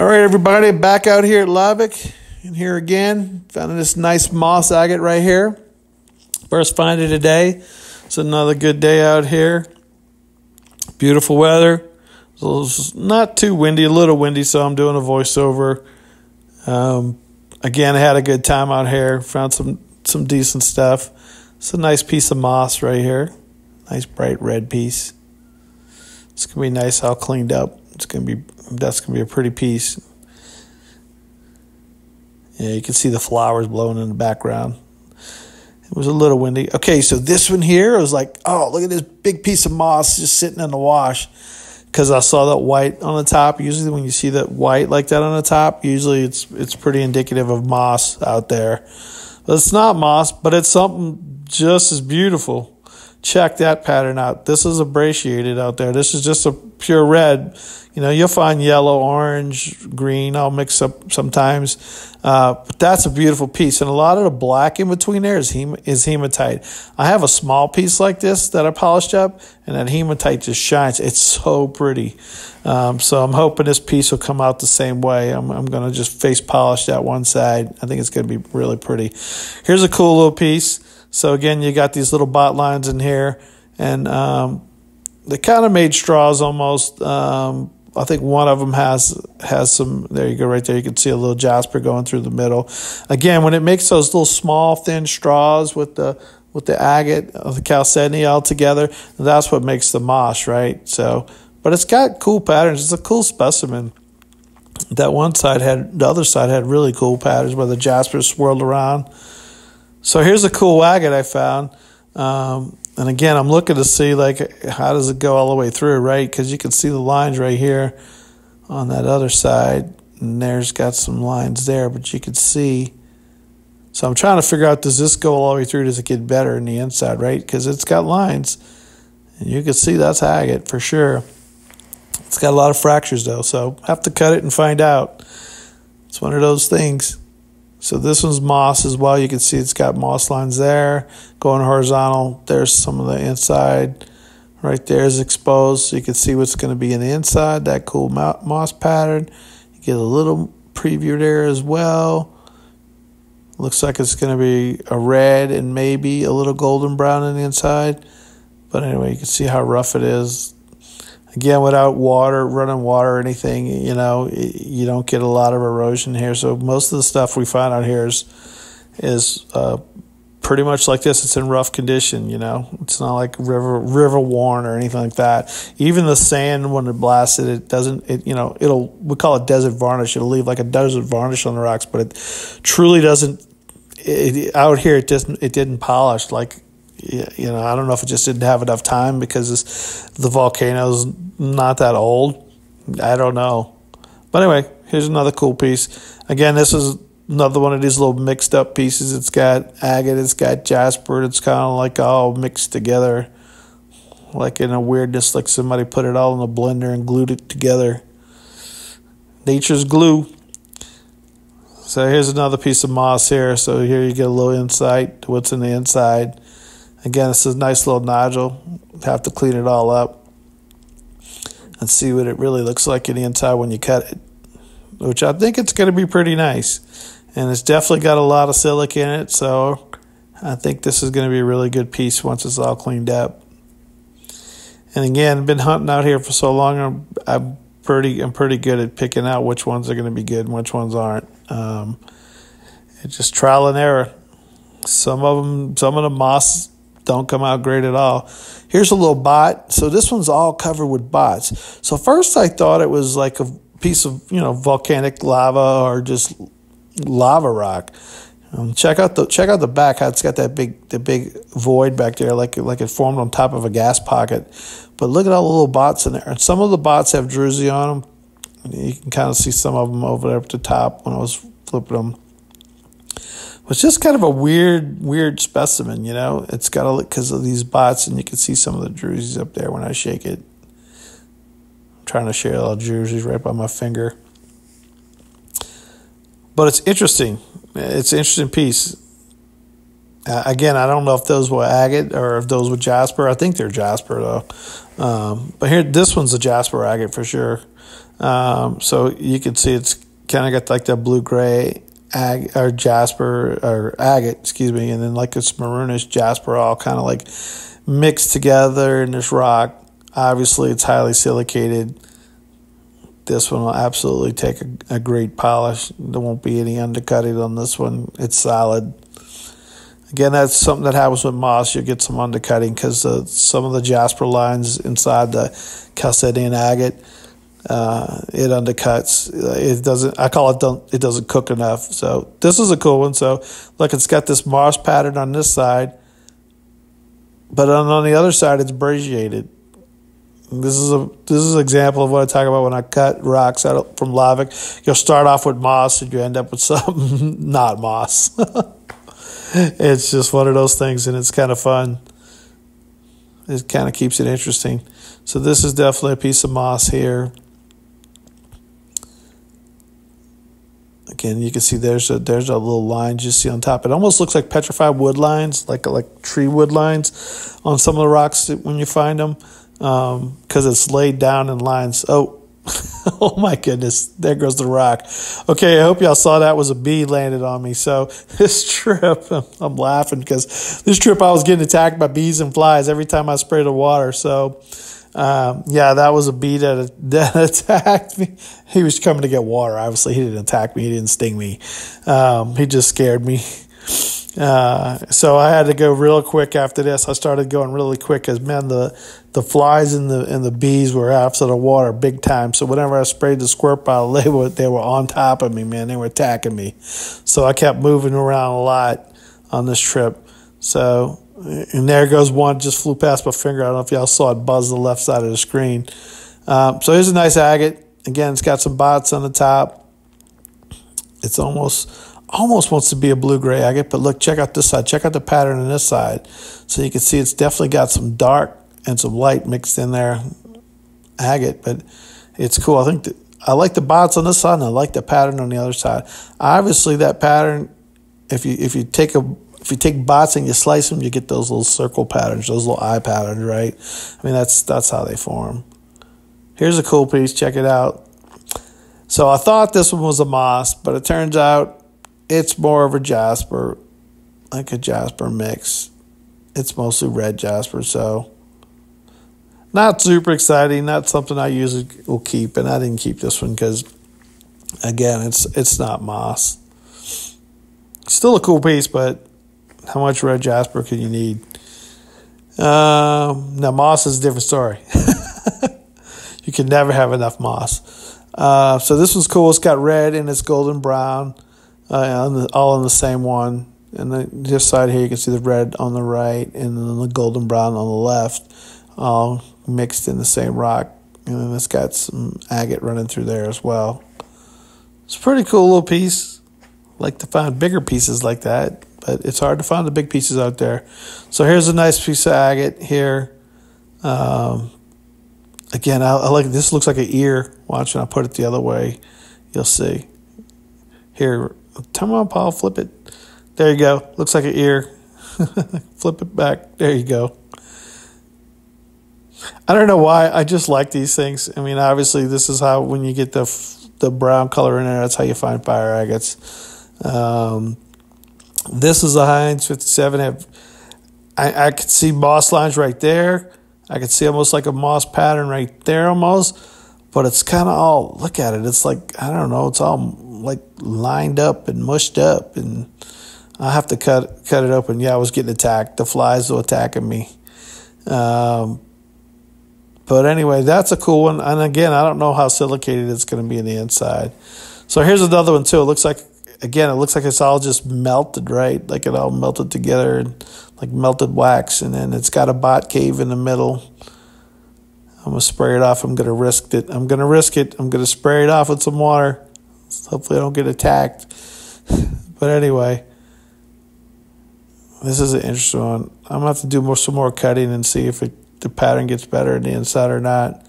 All right, everybody, back out here at Lavic, and here again, found this nice moss agate right here. First find of the day. It's another good day out here. Beautiful weather. It's not too windy, a little windy, so I'm doing a voiceover. Again, I had a good time out here. Found some decent stuff. It's a nice piece of moss right here. Nice bright red piece. It's gonna be nice, all cleaned up. That's gonna be a pretty piece. Yeah, you can see the flowers blowing in the background. It was a little windy. Okay, so this one here, I was like, oh, look at this big piece of moss just sitting in the wash. Because I saw that white on the top. Usually when you see that white like that on the top, usually it's pretty indicative of moss out there. But it's not moss, but it's something just as beautiful. Check that pattern out. This is a brecciated out there. This is just a pure red. You know, you'll find yellow, orange, green, all mixed up sometimes. But that's a beautiful piece. And a lot of the black in between there is hematite. I have a small piece like this that I polished up, and that hematite just shines. It's so pretty. So I'm hoping this piece will come out the same way. I'm going to just face polish that one side. I think it's going to be really pretty. Here's a cool little piece. So again, you got these little bot lines in here, and they kind of made straws almost. I think one of them has some. There you go, right there. You can see a little jasper going through the middle. Again, when it makes those little small, thin straws with the agate, the chalcedony all together, that's what makes the moss, right? So, but it's got cool patterns. It's a cool specimen. That one side the other side had really cool patterns where the jasper swirled around. So here's a cool agate I found. And again, I'm looking to see, like, how does it go all the way through, right? Because you can see the lines right here on that other side. And there's got some lines there, but you can see. So I'm trying to figure out, does this go all the way through? Does it get better in the inside, right? Because it's got lines. And you can see that's agate for sure. It's got a lot of fractures, though, so have to cut it and find out. It's one of those things. So this one's moss as well. You can see it's got moss lines there going horizontal. There's some of the inside. Right there is exposed. So you can see what's going to be in the inside, that cool moss pattern. You get a little preview there as well. Looks like it's going to be a red and maybe a little golden brown on the inside. But anyway, you can see how rough it is. Again, without running water or anything, you know, you don't get a lot of erosion here. So most of the stuff we find out here is pretty much like this. It's in rough condition, you know. It's not like river worn or anything like that. Even the sand, when it blasted, we call it desert varnish. It'll leave like a desert varnish on the rocks, but it truly doesn't. Out here, it didn't polish like. You know, I don't know if it just didn't have enough time because the volcano's not that old. I don't know. But anyway, here's another cool piece. Again, this is another one of these little mixed up pieces. It's got agate, it's got jasper. It's kind of like all mixed together, like in a weirdness, like somebody put it all in a blender and glued it together. Nature's glue. So here's another piece of moss here. So here you get a little insight to what's in the inside. Again, this is a nice little nodule. Have to clean it all up and see what it really looks like in the inside when you cut it, which I think it's going to be pretty nice. And it's definitely got a lot of silica in it, so I think this is going to be a really good piece once it's all cleaned up. And again, I've been hunting out here for so long, I'm pretty good at picking out which ones are going to be good and which ones aren't. It's just trial and error. Some of the moss don't come out great at all. Here's a little bot. So this one's all covered with bots. So first I thought it was like a piece of, volcanic lava or just lava rock. Check out the back, how it's got the big void back there, like it formed on top of a gas pocket. But look at all the little bots in there. And some of the bots have druzy on them. You can kind of see some of them over there at the top when I was flipping them. It's just kind of a weird specimen, you know. It's got a look because of these bots, and you can see some of the drusies up there when I shake it. I'm trying to share all the drusies right by my finger. But it's interesting. It's an interesting piece. Again, I don't know if those were agate or if those were jasper. I think they're jasper, though. But here, this one's a jasper agate for sure. So you can see it's kind of got like that blue-gray or jasper or agate, excuse me, and then like this maroonish jasper all kind of like mixed together in this rock. Obviously, it's highly silicated. This one will absolutely take a great polish. There won't be any undercutting on this one. It's solid. Again, that's something that happens with moss. You'll get some undercutting because some of the jasper lines inside the chalcedonian agate, it undercuts. It doesn't. I call it. It doesn't cook enough. So this is a cool one. So look, it's got this moss pattern on this side, but on the other side, it's brecciated. This is an example of what I talk about when I cut rocks out from lavic. You'll start off with moss and you end up with something not moss. It's just one of those things, and it's kind of fun. It kind of keeps it interesting. So this is definitely a piece of moss here. Again, you can see there's a little line you see on top. It almost looks like petrified wood lines, like tree wood lines on some of the rocks when you find them, because it's laid down in lines. Oh, oh my goodness, there goes the rock. Okay, I hope y'all saw that was a bee landed on me. So this trip, I'm laughing because this trip I was getting attacked by bees and flies every time I sprayed the water. So yeah, that was a bee that attacked me. He was coming to get water. Obviously, he didn't attack me. He didn't sting me. He just scared me. So I had to go real quick after this. I started going really quick because, man, the flies and the bees were after the water big time. So whenever I sprayed the squirt bottle, they were on top of me, man. They were attacking me. So I kept moving around a lot on this trip. So, and there goes one, just flew past my finger. I don't know if y'all saw it buzz the left side of the screen. So here's a nice agate. Again, it's got some bots on the top. It's almost wants to be a blue-gray agate, but look, check out this side. Check out the pattern on this side. So you can see it's definitely got some dark and some light mixed in there, agate, but it's cool. I like the bots on this side, and I like the pattern on the other side. Obviously, that pattern, if you take bots and you slice them, you get those little circle patterns, those little eye patterns, right? I mean, that's how they form. Here's a cool piece. Check it out. So I thought this one was a moss, but it turns out it's more of a jasper, like a jasper mix. It's mostly red jasper, so not super exciting. Not something I usually will keep, and I didn't keep this one because, again, it's not moss. Still a cool piece, but how much red jasper can you need? Now, moss is a different story. You can never have enough moss. So this one's cool. It's got red and it's golden brown. All in the same one. And then this side here, you can see the red on the right and then the golden brown on the left, all mixed in the same rock. And then it's got some agate running through there as well. It's a pretty cool little piece. Like to find bigger pieces like that, but it's hard to find the big pieces out there. So here's a nice piece of agate here. Again, I like this. Looks like an ear. Watch when I put it the other way, you'll see. Here, come on, Paul, flip it. There you go. Looks like an ear. Flip it back. There you go. I don't know why. I just like these things. I mean, obviously, this is how, when you get the brown color in there, that's how you find fire agates. This is a Heinz 57. I could see moss lines right there. I could see almost like a moss pattern right there almost. But it's kind of all, look at it. It's like, I don't know, it's all like lined up and mushed up. And I have to cut it open. Yeah, I was getting attacked. The flies were attacking me. But anyway, that's a cool one. And again, I don't know how silicated it's going to be in the inside. So here's another one too. It looks like, again, it looks like it's all just melted, right? Like it all melted together and like melted wax. And then it's got a bot cave in the middle. I'm going to spray it off. I'm going to risk it. I'm going to spray it off with some water. Hopefully I don't get attacked. But anyway, this is an interesting one. I'm going to have to do some more cutting and see if the pattern gets better in the inside or not.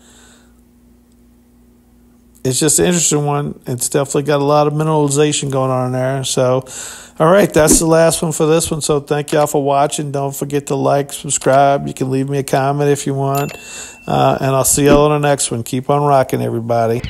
It's just an interesting one. It's definitely got a lot of mineralization going on in there. So, all right, that's the last one for this one. So thank y'all for watching. Don't forget to like, subscribe. You can leave me a comment if you want. And I'll see y'all on the next one. Keep on rocking, everybody.